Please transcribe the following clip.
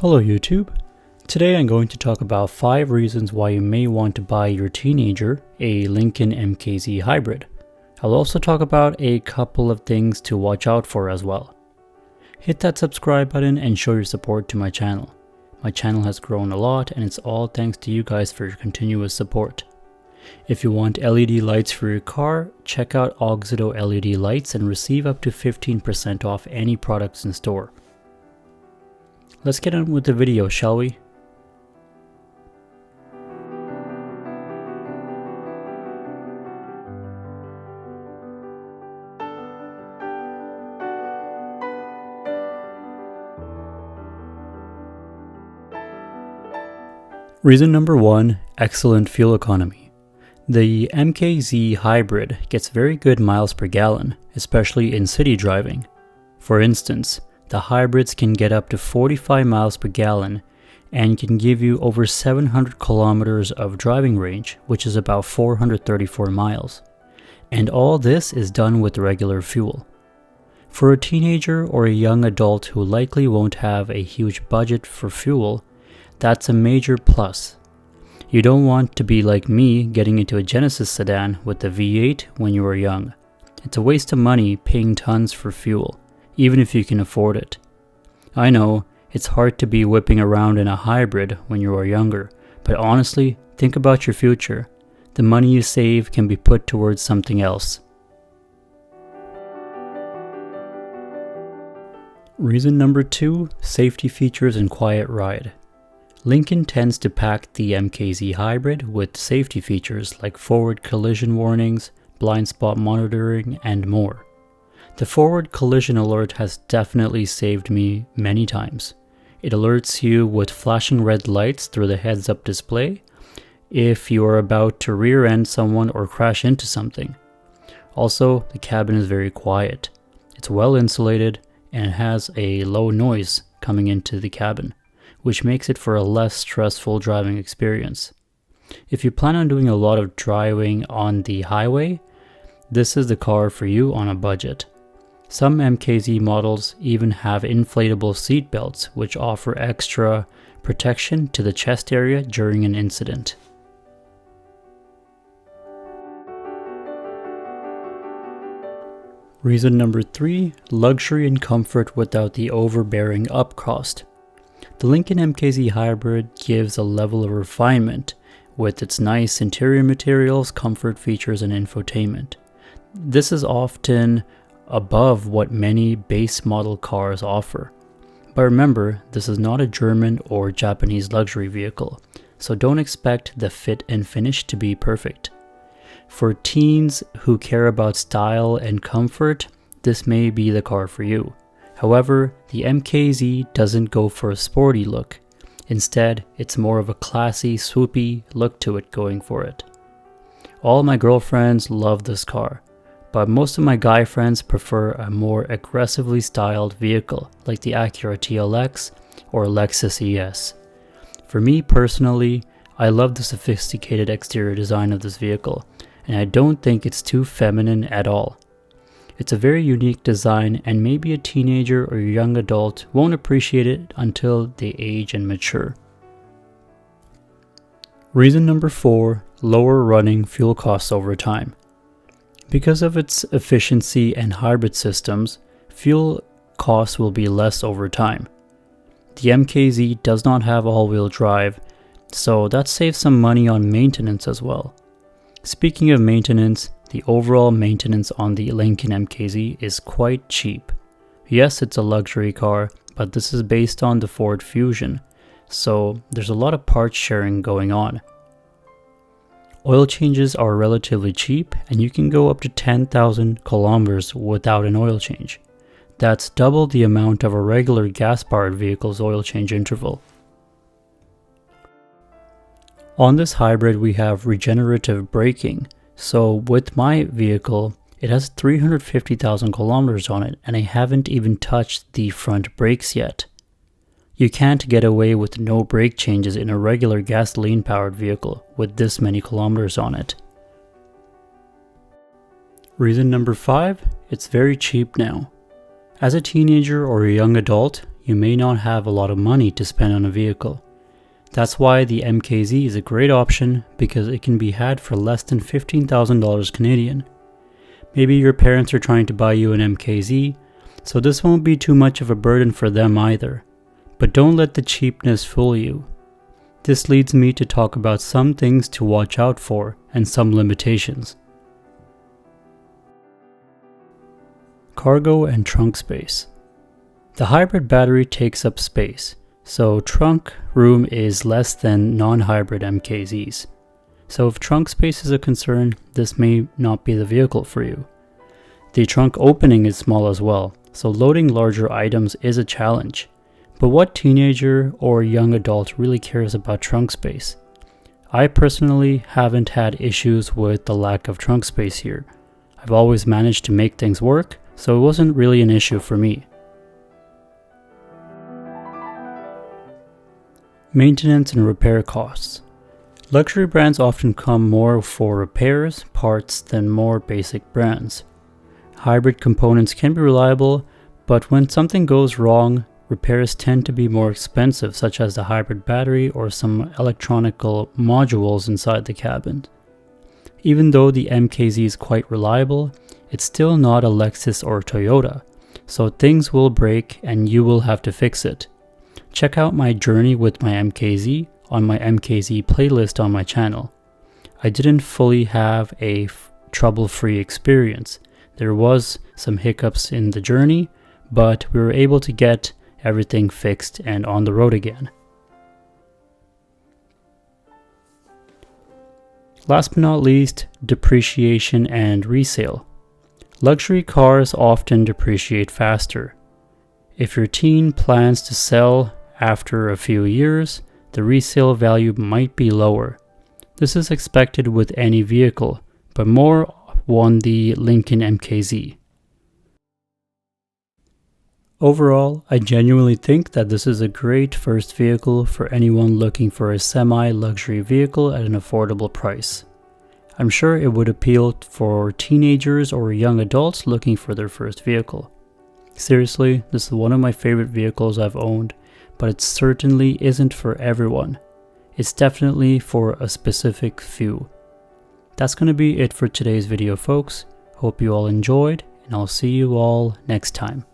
Hello YouTube. Today I'm going to talk about 5 reasons why you may want to buy your teenager a Lincoln MKZ hybrid. I'll also talk about a couple of things to watch out for as well. Hit that subscribe button and show your support to my channel. My channel has grown a lot and it's all thanks to you guys for your continuous support. If you want LED lights for your car, check out Auxito LED lights and receive up to 15% off any products in store. Let's get on with the video, shall we? Reason number 1, excellent fuel economy. The MKZ hybrid gets very good miles per gallon, especially in city driving. For instance, the hybrids can get up to 45 miles per gallon and can give you over 700 kilometers of driving range, which is about 434 miles. And all this is done with regular fuel. For a teenager or a young adult who likely won't have a huge budget for fuel, that's a major plus. You don't want to be like me getting into a Genesis sedan with the V8 when you were young. It's a waste of money paying tons for fuel, even if you can afford it. I know, it's hard to be whipping around in a hybrid when you are younger, but honestly, think about your future. The money you save can be put towards something else. Reason number 2, safety features and quiet ride. Lincoln tends to pack the MKZ hybrid with safety features like forward collision warnings, blind spot monitoring, and more. The forward collision alert has definitely saved me many times. It alerts you with flashing red lights through the heads-up display if you are about to rear-end someone or crash into something. Also, the cabin is very quiet. It's well insulated and it has a low noise coming into the cabin, which makes it for a less stressful driving experience. If you plan on doing a lot of driving on the highway, this is the car for you on a budget. Some MKZ models even have inflatable seat belts, which offer extra protection to the chest area during an incident. Reason number 3, luxury and comfort without the overbearing up cost. The Lincoln MKZ hybrid gives a level of refinement with its nice interior materials, comfort features, and infotainment. This is often above what many base model cars offer. But remember, this is not a German or Japanese luxury vehicle, so don't expect the fit and finish to be perfect. For teens who care about style and comfort, this may be the car for you. However, the MKZ doesn't go for a sporty look. Instead, it's more of a classy, swoopy look to it going for it. All my girlfriends love this car, but most of my guy friends prefer a more aggressively styled vehicle like the Acura TLX or Lexus ES. For me personally, I love the sophisticated exterior design of this vehicle, and I don't think it's too feminine at all. It's a very unique design and maybe a teenager or a young adult won't appreciate it until they age and mature. Reason number 4, lower running fuel costs over time. Because of its efficiency and hybrid systems, fuel costs will be less over time. The MKZ does not have all-wheel drive, so that saves some money on maintenance as well. Speaking of maintenance, the overall maintenance on the Lincoln MKZ is quite cheap. Yes, it's a luxury car, but this is based on the Ford Fusion, so there's a lot of parts sharing going on. Oil changes are relatively cheap and you can go up to 10,000 kilometers without an oil change. That's double the amount of a regular gas-powered vehicle's oil change interval. On this hybrid we have regenerative braking, so with my vehicle it has 350,000 kilometers on it and I haven't even touched the front brakes yet. You can't get away with no brake changes in a regular gasoline-powered vehicle with this many kilometers on it. Reason number 5, it's very cheap now. As a teenager or a young adult, you may not have a lot of money to spend on a vehicle. That's why the MKZ is a great option because it can be had for less than $15,000 Canadian. Maybe your parents are trying to buy you an MKZ, so this won't be too much of a burden for them either. But don't let the cheapness fool you. This leads me to talk about some things to watch out for and some limitations. Cargo and trunk space. The hybrid battery takes up space, so trunk room is less than non-hybrid MKZs. So if trunk space is a concern, this may not be the vehicle for you. The trunk opening is small as well, so loading larger items is a challenge. But what teenager or young adult really cares about trunk space? I personally haven't had issues with the lack of trunk space here. I've always managed to make things work, so it wasn't really an issue for me. Maintenance and repair costs. Luxury brands often come more for repairs, parts than more basic brands. Hybrid components can be reliable, but when something goes wrong, repairs tend to be more expensive, such as the hybrid battery or some electronical modules inside the cabin. Even though the MKZ is quite reliable, it's still not a Lexus or Toyota, so things will break and you will have to fix it. Check out my journey with my MKZ on my MKZ playlist on my channel. I didn't fully have a trouble-free experience. There was some hiccups in the journey, but we were able to get everything fixed and on the road again. Last but not least, depreciation and resale. Luxury cars often depreciate faster. If your teen plans to sell after a few years, the resale value might be lower. This is expected with any vehicle, but more on the Lincoln MKZ. Overall, I genuinely think that this is a great first vehicle for anyone looking for a semi-luxury vehicle at an affordable price. I'm sure it would appeal for teenagers or young adults looking for their first vehicle. Seriously, this is one of my favorite vehicles I've owned, but it certainly isn't for everyone. It's definitely for a specific few. That's going to be it for today's video, folks. Hope you all enjoyed, and I'll see you all next time.